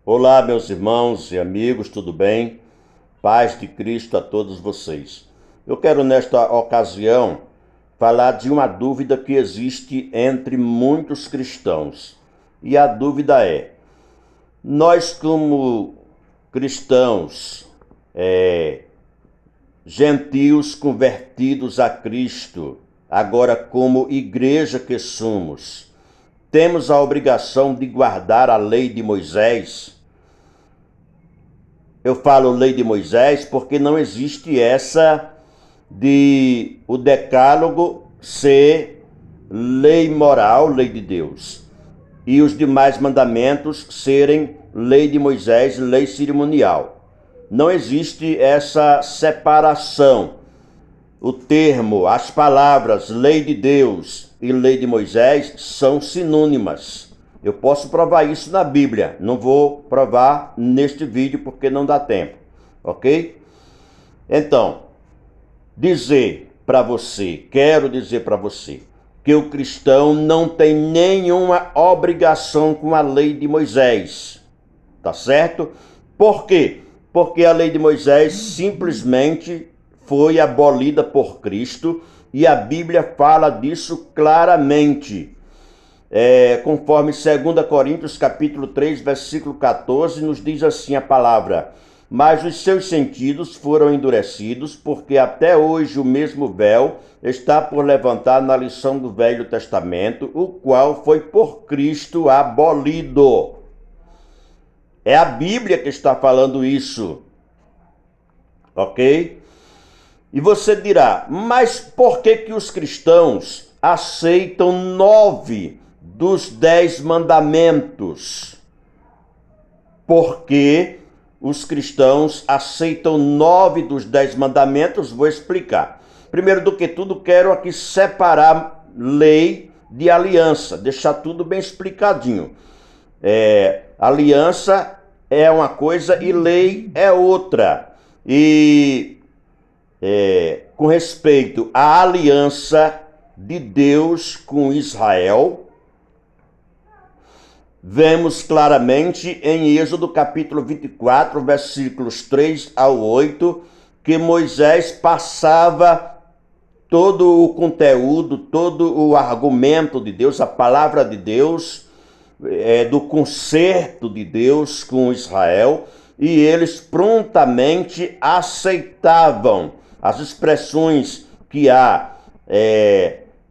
Olá, meus irmãos e amigos, tudo bem? Paz de Cristo a todos vocês. Eu quero, nesta ocasião, falar de uma dúvida que existe entre muitos cristãos. E a dúvida é: nós, como cristãos, gentios convertidos a Cristo, agora como igreja que somos, temos a obrigação de guardar a lei de Moisés? Eu falo lei de Moisés porque não existe essa de o decálogo ser lei moral, lei de Deus, e os demais mandamentos serem lei de Moisés, lei cerimonial. Não existe essa separação. O termo, as palavras lei de Deus e lei de Moisés são sinônimas. Eu posso provar isso na Bíblia, não vou provar neste vídeo porque não dá tempo, ok? Então, quero dizer para você, que o cristão não tem nenhuma obrigação com a lei de Moisés, tá certo? Por quê? Porque a lei de Moisés simplesmente foi abolida por Cristo e a Bíblia fala disso claramente. Conforme 2 Coríntios capítulo 3, versículo 14, nos diz assim a palavra: mas os seus sentidos foram endurecidos, porque até hoje o mesmo véu está por levantar na lição do Velho Testamento, o qual foi por Cristo abolido. É a Bíblia que está falando isso, ok? E você dirá, mas por que os cristãos aceitam 9 dos 10 mandamentos? Porque os cristãos aceitam 9 dos 10 mandamentos, vou explicar. Primeiro do que tudo, quero aqui separar lei de aliança, deixar tudo bem explicadinho. Aliança é uma coisa e lei é outra. E com respeito à aliança de Deus com Israel, vemos claramente em Êxodo capítulo 24, versículos 3 ao 8, que Moisés passava todo o conteúdo, todo o argumento de Deus, a palavra de Deus, do concerto de Deus com Israel, e eles prontamente aceitavam as expressões que há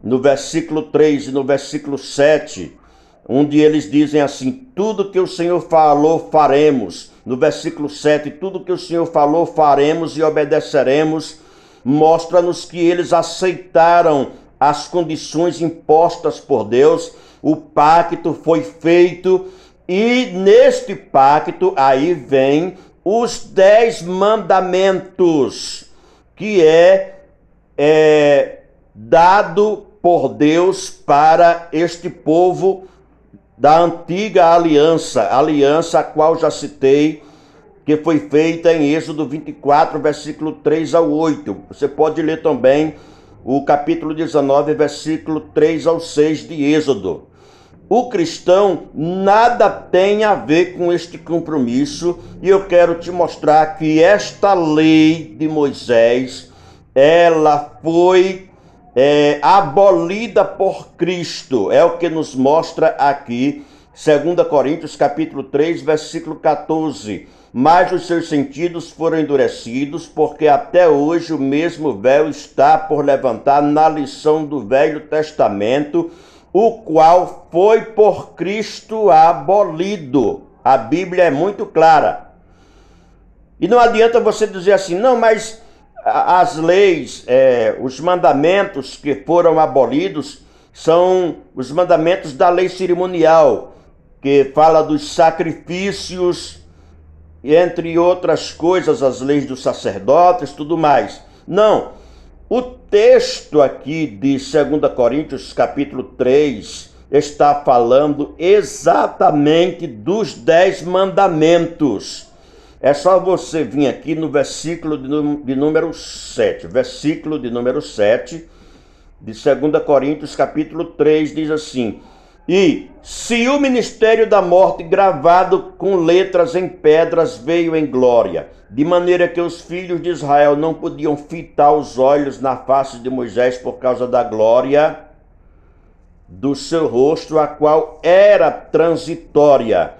no versículo 3 e no versículo 7, onde eles dizem assim: tudo que o Senhor falou, faremos. No versículo 7, tudo que o Senhor falou, faremos e obedeceremos. Mostra-nos que eles aceitaram as condições impostas por Deus, o pacto foi feito, e neste pacto aí vem os 10 mandamentos, que é dado por Deus para este povo da antiga aliança, a qual já citei, que foi feita em Êxodo 24, versículo 3 ao 8. Você pode ler também o capítulo 19, versículo 3 ao 6 de Êxodo. O cristão nada tem a ver com este compromisso, e eu quero te mostrar que esta lei de Moisés, ela foi abolida por Cristo. É o que nos mostra aqui 2 Coríntios capítulo 3, versículo 14. Mas os seus sentidos foram endurecidos, porque até hoje o mesmo véu está por levantar na lição do Velho Testamento, o qual foi por Cristo abolido. A Bíblia é muito clara. E não adianta você dizer assim, não, mas as leis, os mandamentos que foram abolidos são os mandamentos da lei cerimonial, que fala dos sacrifícios, entre outras coisas, as leis dos sacerdotes, tudo mais. Não, o texto aqui de 2 Coríntios capítulo 3 está falando exatamente dos 10 mandamentos. É só você vir aqui no versículo de número 7. Versículo de número 7 de 2 Coríntios capítulo 3 diz assim: E se o ministério da morte gravado com letras em pedras veio em glória, de maneira que os filhos de Israel não podiam fitar os olhos na face de Moisés por causa da glória do seu rosto, a qual era transitória.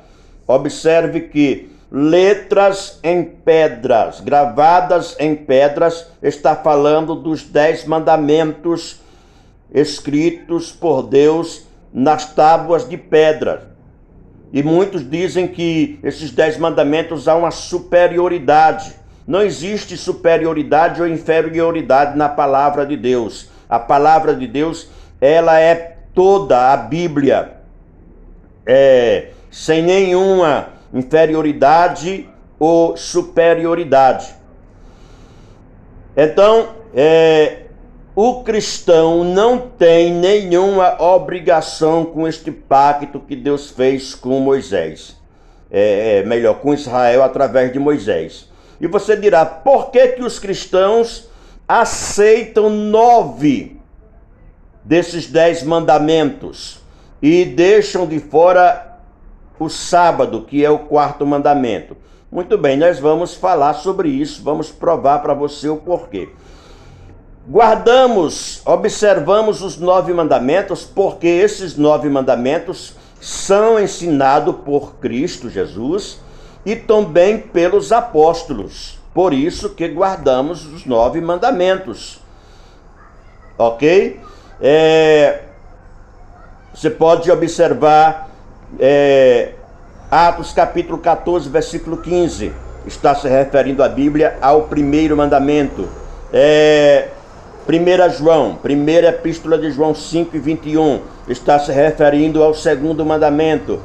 Observe que letras em pedras, gravadas em pedras, está falando dos 10 mandamentos escritos por Deus nas tábuas de pedra. E muitos dizem que esses 10 mandamentos há uma superioridade. Não existe superioridade ou inferioridade na palavra de Deus. A palavra de Deus, ela é toda a Bíblia, sem nenhuma inferioridade ou superioridade. Então, o cristão não tem nenhuma obrigação com este pacto que Deus fez com Moisés. Melhor, com Israel através de Moisés. E você dirá, por que que os cristãos aceitam 9 desses 10 mandamentos e deixam de fora o sábado, que é o 4º mandamento? Muito bem, nós vamos falar sobre isso, vamos provar para você o porquê. Observamos os 9 mandamentos, porque esses 9 mandamentos são ensinados por Cristo Jesus e também pelos apóstolos. Por isso que guardamos os 9 mandamentos. Ok? Você pode observar Atos capítulo 14, versículo 15. Está se referindo a Bíblia ao 1º mandamento. 1 João, primeira epístola de João 5 e 21, está se referindo ao 2º mandamento.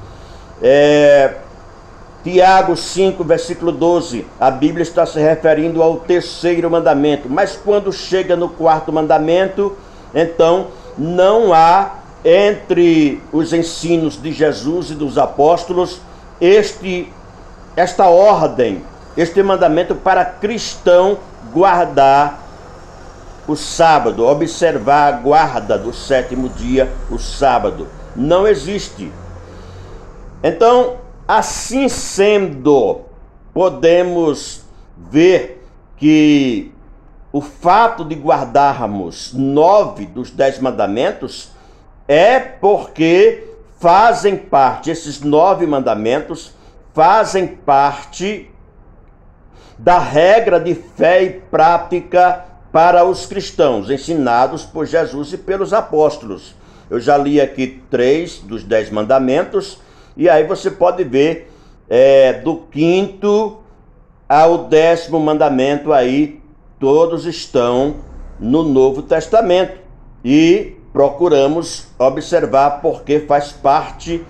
Tiago 5, versículo 12, a Bíblia está se referindo ao 3º mandamento. Mas quando chega no 4º mandamento, então não há entre os ensinos de Jesus e dos apóstolos esta ordem, este mandamento para cristão guardar o sábado, observar a guarda do 7º dia, o sábado. Não existe. Então, assim sendo, podemos ver que o fato de guardarmos 9 dos 10 mandamentos é porque fazem parte, esses 9 mandamentos fazem parte da regra de fé e prática para os cristãos, ensinados por Jesus e pelos apóstolos. Eu já li aqui 3 dos 10 mandamentos, e aí você pode ver do 5º ao 10º mandamento aí, todos estão no Novo Testamento. E procuramos observar porque faz parte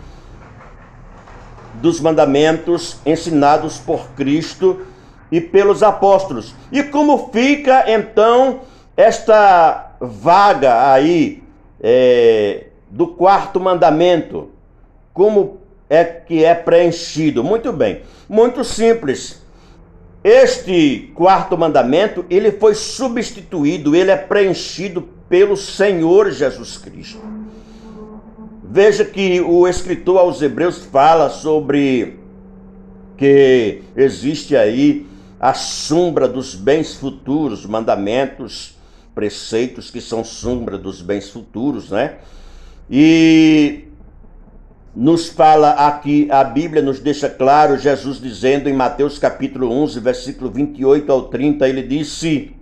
dos mandamentos ensinados por Cristo e pelos apóstolos. E como fica então esta vaga aí do 4º mandamento? Como é que é preenchido? Muito bem, muito simples. Este 4º mandamento, ele foi substituído, ele é preenchido pelo Senhor Jesus Cristo. Veja que o escritor aos Hebreus fala sobre que existe aí a sombra dos bens futuros, mandamentos, preceitos que são sombra dos bens futuros, né? E nos fala aqui, a Bíblia nos deixa claro, Jesus dizendo em Mateus capítulo 11, versículo 28 ao 30, ele disse: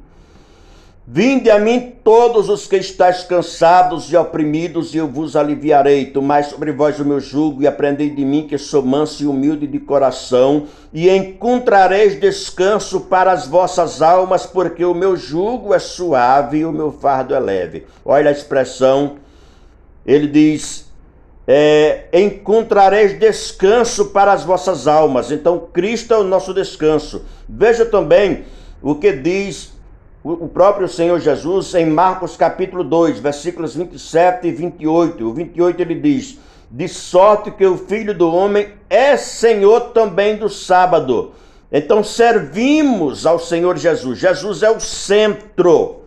Vinde a mim todos os que estáis cansados e oprimidos, e eu vos aliviarei. Tomai sobre vós o meu jugo e aprendei de mim, que sou manso e humilde de coração, e encontrareis descanso para as vossas almas, porque o meu jugo é suave e o meu fardo é leve. Olha a expressão, ele diz, encontrareis descanso para as vossas almas. Então Cristo é o nosso descanso. Veja também o que diz o próprio Senhor Jesus em Marcos capítulo 2, versículos 27 e 28. O 28 ele diz: de sorte que o Filho do Homem é Senhor também do sábado. Então servimos ao Senhor Jesus. Jesus é o centro.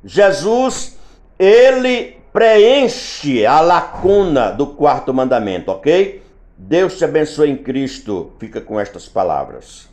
Jesus, ele preenche a lacuna do quarto mandamento, ok? Deus te abençoe em Cristo. Fica com estas palavras.